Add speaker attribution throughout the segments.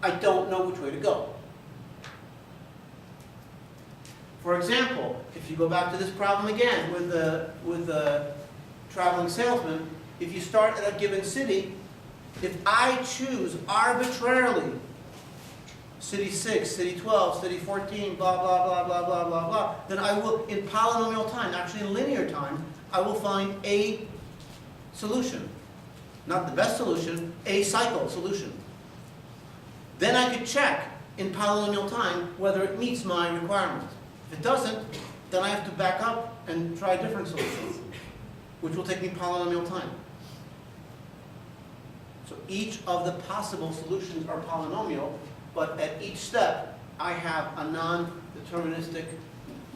Speaker 1: I don't know which way to go. For example, if you go back to this problem again with the traveling salesman, if you start at a given city, if I choose arbitrarily city 6, city 12, city 14, blah, blah, blah, blah, blah, blah, blah, then I will, in polynomial time, actually in linear time, I will find a solution. Not the best solution, a cycle solution. Then I could check in polynomial time whether it meets my requirement. If it doesn't, then I have to back up and try a different solution, which will take me polynomial time. So each of the possible solutions are polynomial, but at each step, I have a non-deterministic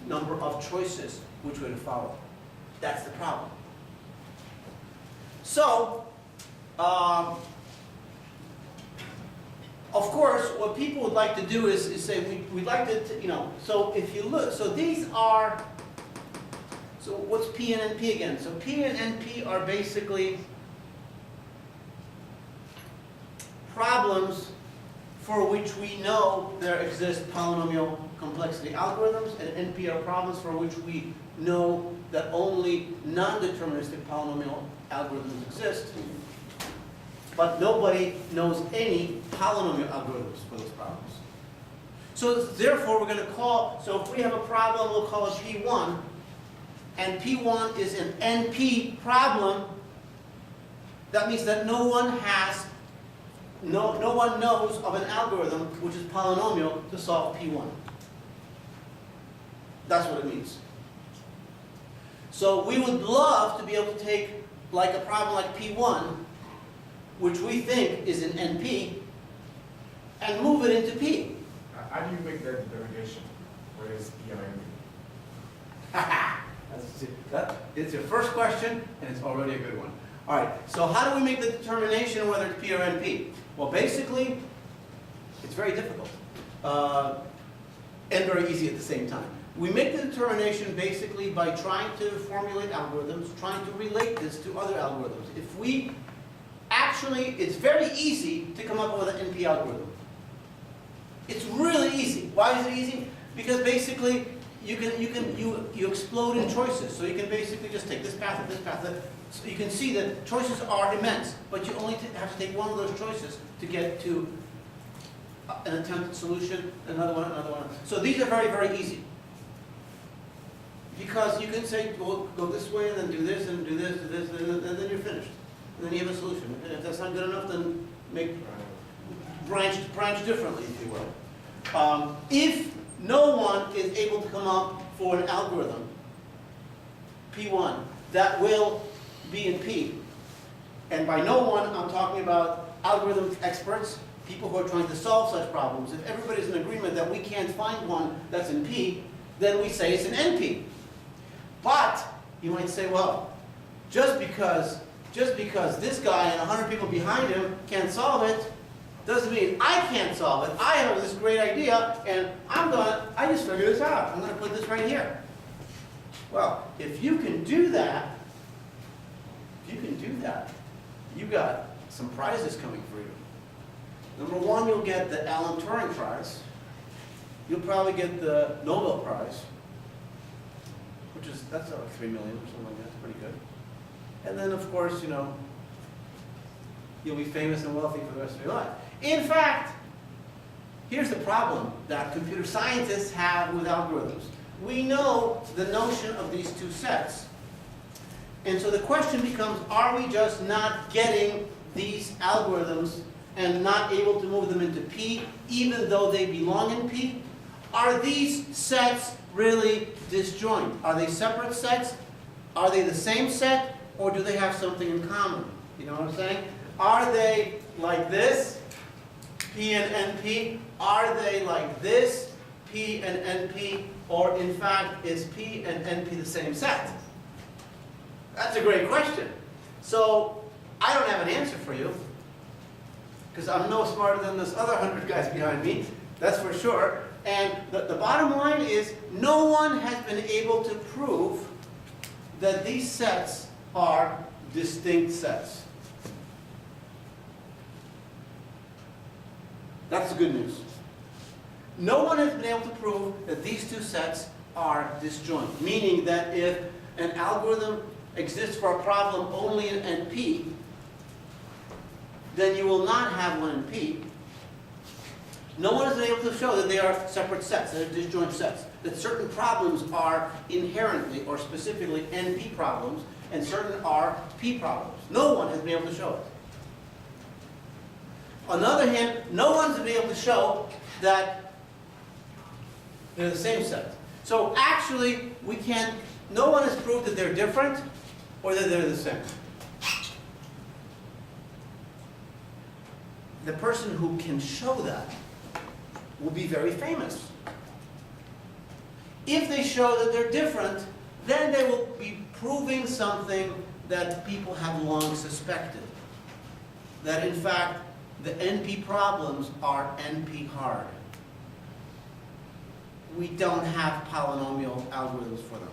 Speaker 1: number of choices which way to follow. That's the problem. So, of course, what people would like to do is say, we'd like to, so if you look, so these are, so what's P and NP again? So P and NP are basically problems for which we know there exist polynomial complexity algorithms, and NP are problems for which we know that only non-deterministic polynomial algorithms exist. But nobody knows any polynomial algorithms for those problems. So therefore, we're going to call, so if we have a problem, we'll call it P1, and P1 is an NP problem. That means that no one knows of an algorithm which is polynomial to solve P1. That's what it means. So we would love to be able to take like a problem like P1, which we think is an NP, and move it into P.
Speaker 2: How do you make that determination? What is P and NP?
Speaker 1: It's your first question, and it's already a good one. All right, so how do we make the determination whether it's P or NP? Well, basically, it's very difficult and very easy at the same time. We make the determination basically by trying to formulate algorithms, trying to relate this to other algorithms. If we actually, it's very easy to come up with an NP algorithm. It's really easy. Why is it easy? Because basically, you explode in choices. So you can basically just take this path and this path. So you can see that choices are immense, but you only have to take one of those choices to get to an attempted solution, another one, another one. So these are very, very easy. Because you can say, well, go this way, and then do this, and do this, and then you're finished. And then you have a solution. And if that's not good enough, then make branch differently, if you will. If no one is able to come up for an algorithm, P1, that will be in P. And by no one, I'm talking about algorithm experts, people who are trying to solve such problems. If everybody's in agreement that we can't find one that's in P, then we say it's an NP. But you might say, well, just because this guy and 100 people behind him can't solve it, doesn't mean I can't solve it. I have this great idea, and I just figured this out. I'm going to put this right here. Well, if you can do that, you got some prizes coming for you. Number one, you'll get the Alan Turing Prize. You'll probably get the Nobel Prize, that's like 3 million or something like that. That's pretty good. And then, of course, you'll be famous and wealthy for the rest of your life. In fact, here's the problem that computer scientists have with algorithms. We know the notion of these two sets. And so the question becomes, are we just not getting these algorithms and not able to move them into P, even though they belong in P? Are these sets really disjoint? Are they separate sets? Are they the same set? Or do they have something in common? You know what I'm saying? Are they like this, P and NP? Are they like this, P and NP? Or in fact, is P and NP the same set? That's a great question. So I don't have an answer for you, because I'm no smarter than this other 100 guys behind me, that's for sure. And the bottom line is, no one has been able to prove that these sets are distinct sets. That's the good news. No one has been able to prove that these two sets are disjoint, meaning that if an algorithm exists for a problem only in NP, then you will not have one in P. No one has been able to show that they are separate sets, that are disjoint sets, that certain problems are inherently or specifically NP problems, and certain are P problems. No one has been able to show it. On the other hand, no one's been able to show that they're the same set. So actually, no one has proved that they're different or that they're the same. The person who can show that will be very famous. If they show that they're different, then they will be proving something that people have long suspected. That in fact, the NP problems are NP hard. We don't have polynomial algorithms for them.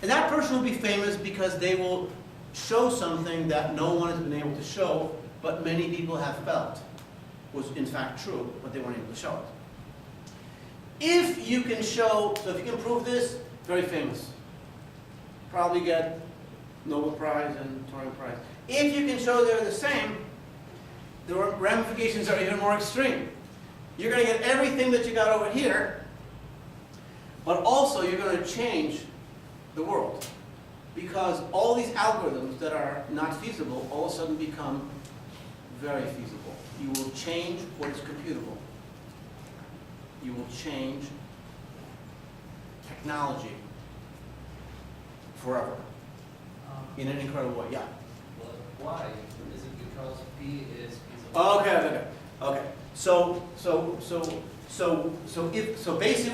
Speaker 1: And that person will be famous because they will show something that no one has been able to show, but many people have felt was in fact true, but they weren't able to show it. If you can show, so if you can prove this, very famous. Probably get Nobel Prize and Turing Prize. If you can show they're the same, the ramifications are even more extreme. You're going to get everything that you got over here, but also you're going to change the world. Because all these algorithms that are not feasible all of a sudden become very feasible. You will change what is computable. You will change technology forever in an incredible way. Yeah?
Speaker 3: Well, why? Is it because P is feasible?
Speaker 1: Okay. So basically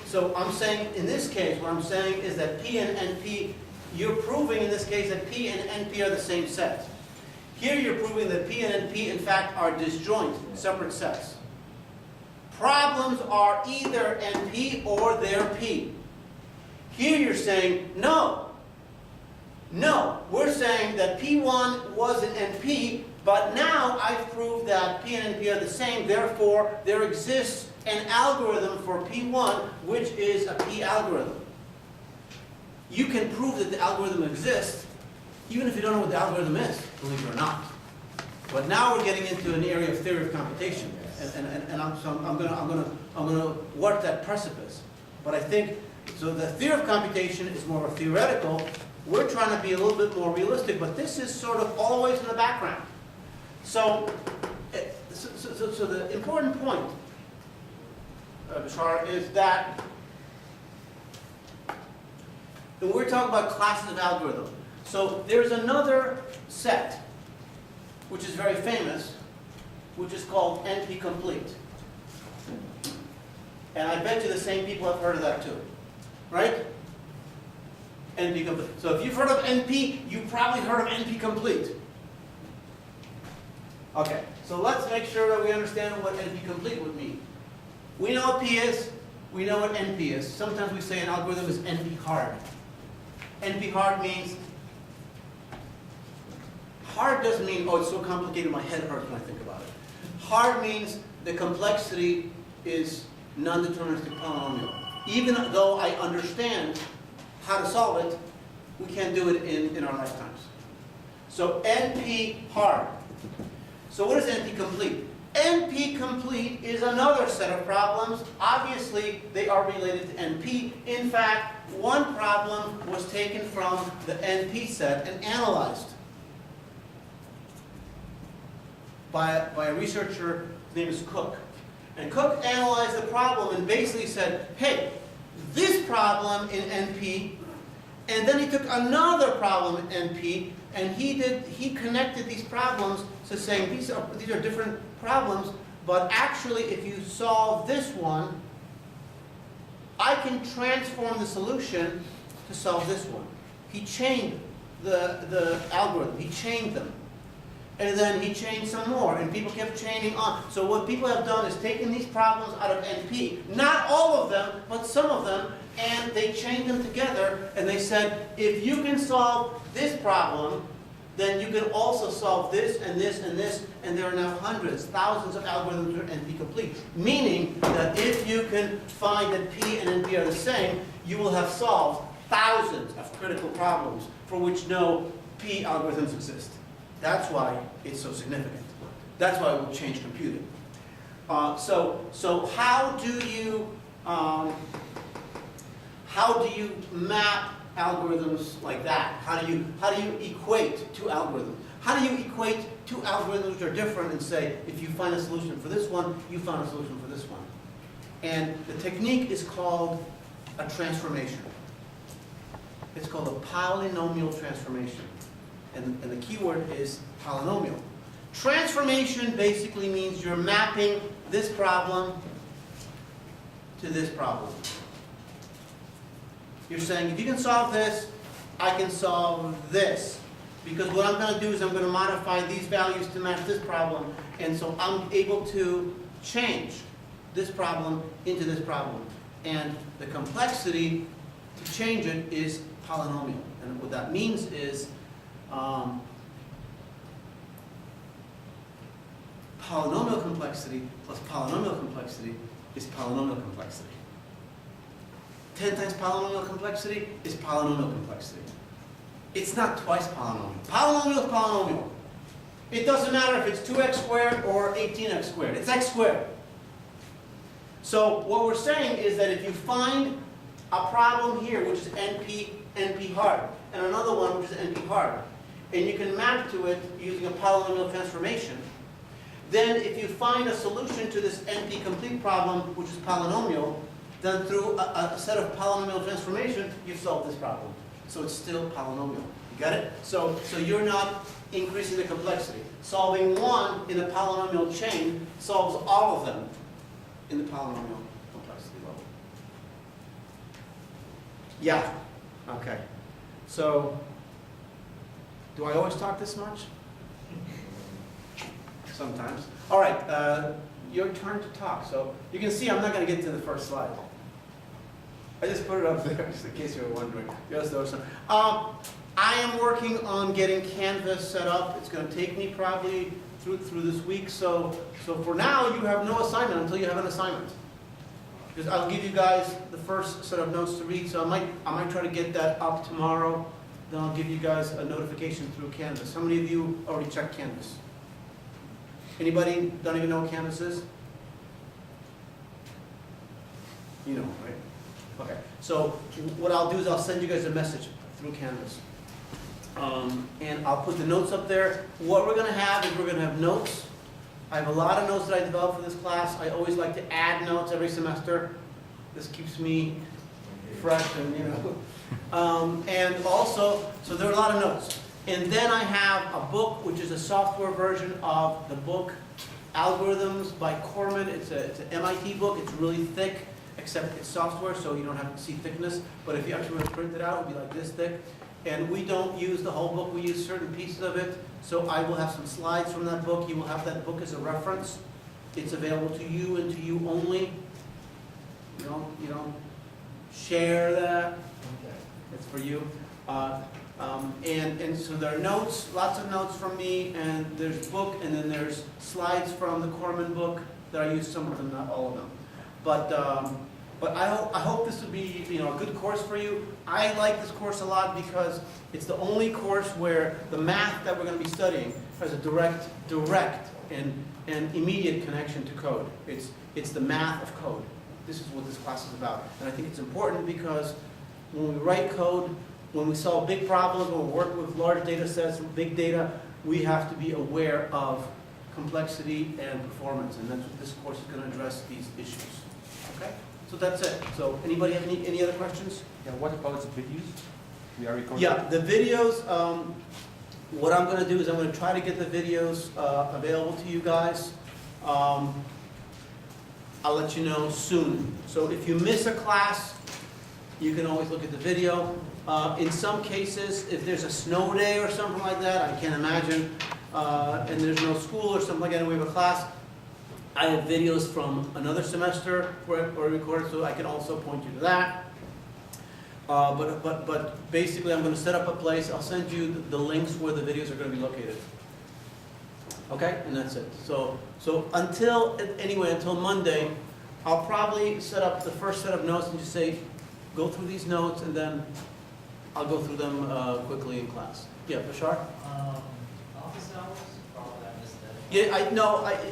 Speaker 1: so I'm saying in this case, what I'm saying is that P and NP, you're proving in this case that P and NP are the same set. Here you're proving that P and NP in fact are disjoint, separate sets. Problems are either NP or they're P. Here you're saying, no, we're saying that P1 was an NP, but now I've proved that P and NP are the same, therefore there exists an algorithm for P1, which is a P algorithm. You can prove that the algorithm exists, even if you don't know what the algorithm is, believe it or not. But now we're getting into an area of theory of computation, and I'm going to work that precipice. But I think, so the theory of computation is more theoretical. We're trying to be a little bit more realistic, but this is sort of always in the background. So the important point, Bashar, is that when we're talking about classes of algorithm, so there's another set, which is very famous, which is called NP complete. And I bet you the same people have heard of that too, right? NP complete. So if you've heard of NP, you've probably heard of NP complete. Okay, so let's make sure that we understand what NP complete would mean. We know what P is, we know what NP is. Sometimes we say an algorithm is NP hard. NP hard means, hard doesn't mean, oh, it's so complicated my head hurts when I think about it. Hard means the complexity is non-deterministic polynomial. Even though I understand how to solve it, we can't do it in our lifetimes. So NP hard. So what is NP complete? NP complete is another set of problems. Obviously, they are related to NP. In fact, one problem was taken from the NP set and analyzed by a researcher, his name is Cook. And Cook analyzed the problem and basically said, hey, this problem in NP, and then he took another problem in NP, and he connected these problems to saying these are different problems, but actually if you solve this one, I can transform the solution to solve this one. He chained the algorithm, he chained them. And then he chained some more, and people kept chaining on. So what people have done is taken these problems out of NP, not all of them, but some of them, and they chained them together, and they said, if you can solve this problem, then you can also solve this and this and this, and there are now hundreds, thousands of algorithms that are NP complete. Meaning that if you can find that P and NP are the same, you will have solved thousands of critical problems for which no P algorithms exist. That's why it's so significant. That's why it will change computing. So how do you map algorithms like that? How do you equate two algorithms? How do you equate two algorithms which are different and say, if you find a solution for this one, you found a solution for this one? And the technique is called a transformation. It's called a polynomial transformation. And the key word is polynomial. Transformation basically means you're mapping this problem to this problem. You're saying, if you can solve this, I can solve this. Because what I'm going to do is I'm going to modify these values to match this problem. And so I'm able to change this problem into this problem. And the complexity to change it is polynomial. And what that means is polynomial complexity plus polynomial complexity is polynomial complexity. 10 times polynomial complexity is polynomial complexity. It's not twice polynomial. Polynomial is polynomial. It doesn't matter if it's 2x squared or 18x squared. It's x squared. So what we're saying is that if you find a problem here, which is NP hard, and another one which is NP hard, and you can map to it using a polynomial transformation, then if you find a solution to this NP complete problem, which is polynomial, then through a set of polynomial transformation, you've solved this problem. So it's still polynomial. You got it? So you're not increasing the complexity. Solving one in a polynomial chain solves all of them in the polynomial complexity level. Yeah. Okay. So, do I always talk this much? Sometimes. All right. Your turn to talk. So you can see I'm not going to get to the first slide. I just put it up there just in case you were wondering. Yes, there was some. I am working on getting Canvas set up. It's going to take me probably through this week. So for now, you have no assignment until you have an assignment. Because I'll give you guys the first set of notes to read. So I might try to get that up tomorrow. Then I'll give you guys a notification through Canvas. How many of you already checked Canvas? Anybody don't even know what Canvas is? You know, right? Okay, so what I'll do is I'll send you guys a message through Canvas. And I'll put the notes up there. What we're going to have is we're going to have notes. I have a lot of notes that I developed for this class. I always like to add notes every semester. This keeps me fresh and, you know. And also, so there are a lot of notes. And then I have a book, which is a software version of the book Algorithms by Corman. It's an MIT book. It's really thick, except it's software, so you don't have to see thickness. But if you actually want to print it out, it would be like this thick. And we don't use the whole book. We use certain pieces of it. So I will have some slides from that book. You will have that book as a reference. It's available to you and to you only. You don't share that. It's for you. And so there are notes, lots of notes from me, and there's book, and then there's slides from the Corman book that I use, some of them, not all of them. But I hope this will be, you know, a good course for you. I like this course a lot because it's the only course where the math that we're going to be studying has a direct and immediate connection to code. It's the math of code. This is what this class is about. And I think it's important because when we write code, when we solve big problems, when we work with large data sets, big data, we have to be aware of complexity and performance. And that's what this course is going to address, these issues. Okay? So that's it. So anybody have any other questions?
Speaker 4: Yeah, what about the videos? We are recording.
Speaker 1: Yeah, the videos, what I'm going to do is I'm going to try to get the videos available to you guys. I'll let you know soon. So if you miss a class, you can always look at the video. In some cases, if there's a snow day or something like that, I can't imagine, and there's no school or something like that, and we have a class, I have videos from another semester where I recorded, so I can also point you to that. But basically, I'm gonna set up a place, I'll send you the links where the videos are gonna be located. Okay, and that's it. So until Monday, I'll probably set up the first set of notes and just say, go through these notes, and then I'll go through them quickly in class. Yeah, Bashar?
Speaker 3: Office hours? Probably I missed that.
Speaker 1: Yeah,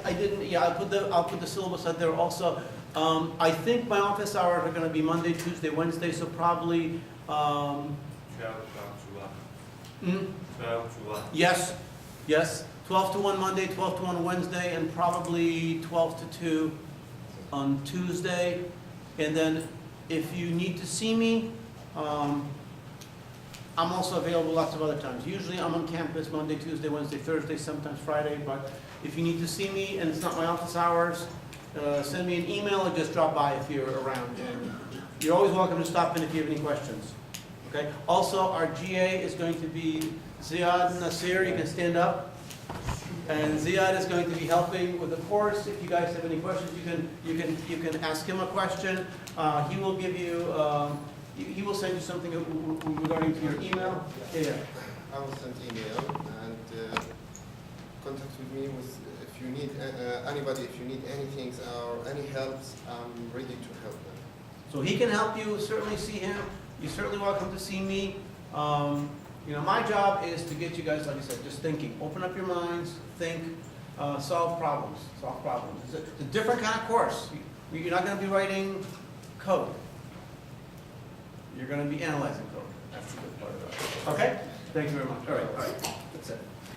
Speaker 1: I didn't, yeah, I'll put the syllabus out there also. I think my office hours are gonna be Monday, Tuesday, Wednesday, so probably,
Speaker 5: 12 to 1.
Speaker 1: mm,
Speaker 5: 12 to 1.
Speaker 1: yes, 12 to 1 Monday, 12 to 1 Wednesday, and probably 12 to 2 on Tuesday. And then if you need to see me, I'm also available lots of other times. Usually I'm on campus Monday, Tuesday, Wednesday, Thursday, sometimes Friday, but if you need to see me and it's not my office hours, send me an email or just drop by if you're around. And you're always welcome to stop in if you have any questions. Okay? Also, our GA is going to be Ziad Nasir. You can stand up. And Ziad is going to be helping with the course. If you guys have any questions, you can ask him a question. He will give you. He will send you something regarding to your email. Yeah.
Speaker 6: I will send email and contact with me if you need anybody, if you need anything or any helps, I'm ready to help them.
Speaker 1: So he can help you. Certainly see him. You're certainly welcome to see me. My job is to get you guys, like I said, just thinking. Open up your minds, think, solve problems. It's a different kind of course. You're not going to be writing code. You're going to be analyzing code. That's the good part of it. Okay? Thank you very much. All right. That's it.